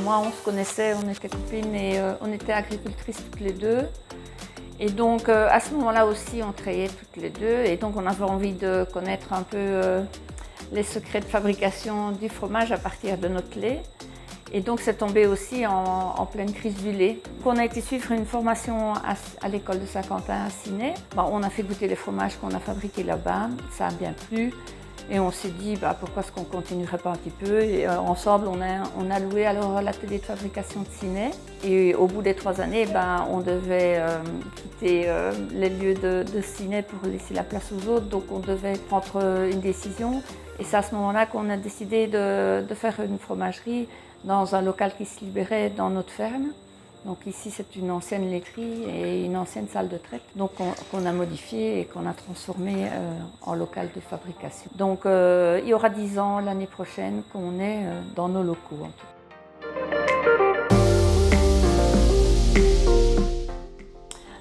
moi, on se connaissait, on était copines et on était agricultrices toutes les deux. Et donc à ce moment-là aussi, on travaillait toutes les deux et donc on avait envie de connaître un peu les secrets de fabrication du fromage à partir de notre lait. Et donc c'est tombé aussi en pleine crise du lait. On a été suivre une formation à l'école de Saint-Quentin à Ciney. On a fait goûter les fromages qu'on a fabriqués là-bas, ça a bien plu. Et on s'est dit pourquoi est-ce qu'on ne continuerait pas un petit peu. Et ensemble, on a loué alors l'atelier de fabrication de Ciney. Et au bout des 3 années, on devait quitter les lieux de Ciney pour laisser la place aux autres. Donc on devait prendre une décision. Et c'est à ce moment-là qu'on a décidé de faire une fromagerie dans un local qui se libérait dans notre ferme. Donc ici, c'est une ancienne laiterie et une ancienne salle de traite, donc qu'on a modifié et qu'on a transformé en local de fabrication. Donc il y aura 10 ans l'année prochaine qu'on est dans nos locaux. En tout.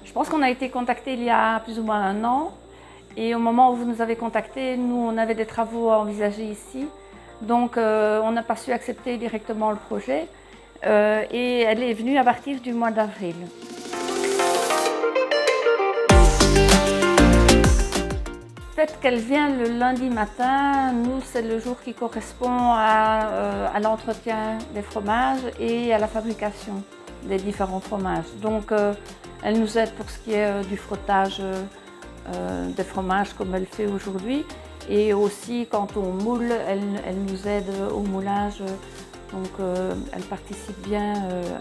Je pense qu'on a été contacté il y a plus ou moins 1 an. Et au moment où vous nous avez contactés, nous, on avait des travaux à envisager ici. Donc on n'a pas su accepter directement le projet. Et elle est venue à partir du mois d'avril. Le fait qu'elle vient le lundi matin, nous, c'est le jour qui correspond à l'entretien des fromages et à la fabrication des différents fromages. Donc, elle nous aide pour ce qui est du frottage des fromages comme elle fait aujourd'hui. Et aussi, quand on moule, elle nous aide au moulage. Donc elle participe bien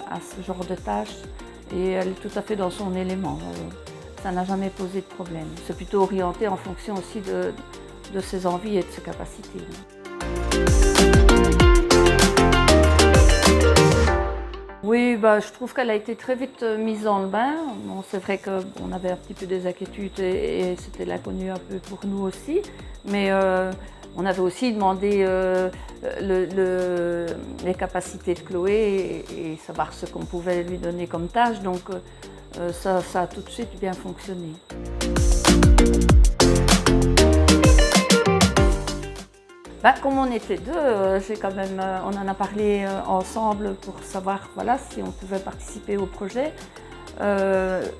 à ce genre de tâches et elle est tout à fait dans son élément. Ça n'a jamais posé de problème. C'est plutôt orienté en fonction aussi de ses envies et de ses capacités. Oui, je trouve qu'elle a été très vite mise dans le bain. Bon, c'est vrai qu'on avait un petit peu des inquiétudes et c'était l'inconnu un peu pour nous aussi. Mais on avait aussi demandé les capacités de Chloé et savoir ce qu'on pouvait lui donner comme tâche. Donc ça a tout de suite bien fonctionné. Comme on était deux, on en a parlé ensemble pour savoir si on pouvait participer au projet.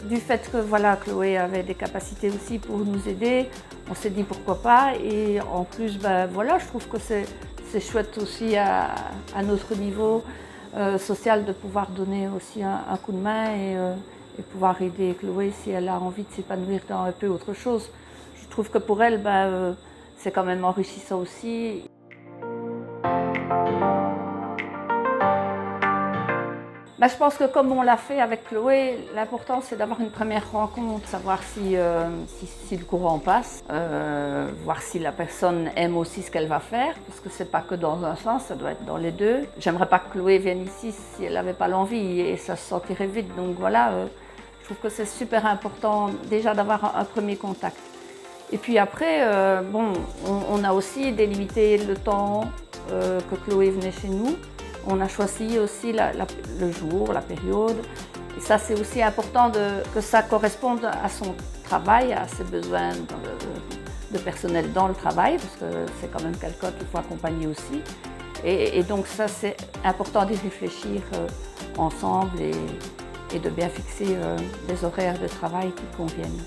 Du fait que Chloé avait des capacités aussi pour nous aider, on s'est dit pourquoi pas. Et en plus, je trouve que c'est chouette aussi à notre niveau social de pouvoir donner aussi un coup de main et pouvoir aider Chloé si elle a envie de s'épanouir dans un peu autre chose. Je trouve que pour elle, c'est quand même enrichissant aussi. Je pense que comme on l'a fait avec Chloé, l'important c'est d'avoir une première rencontre, savoir si le courant passe, voir si la personne aime aussi ce qu'elle va faire, parce que c'est pas que dans un sens, ça doit être dans les deux. J'aimerais pas que Chloé vienne ici si elle n'avait pas l'envie et ça se sentirait vite. Donc je trouve que c'est super important déjà d'avoir un premier contact. Et puis après, on a aussi délimité le temps que Chloé venait chez nous. On a choisi aussi le jour, la période. Et ça, c'est aussi important que ça corresponde à son travail, à ses besoins de personnel dans le travail, parce que c'est quand même quelqu'un qu'il faut accompagner aussi. Et donc ça, c'est important d'y réfléchir ensemble et de bien fixer des horaires de travail qui conviennent.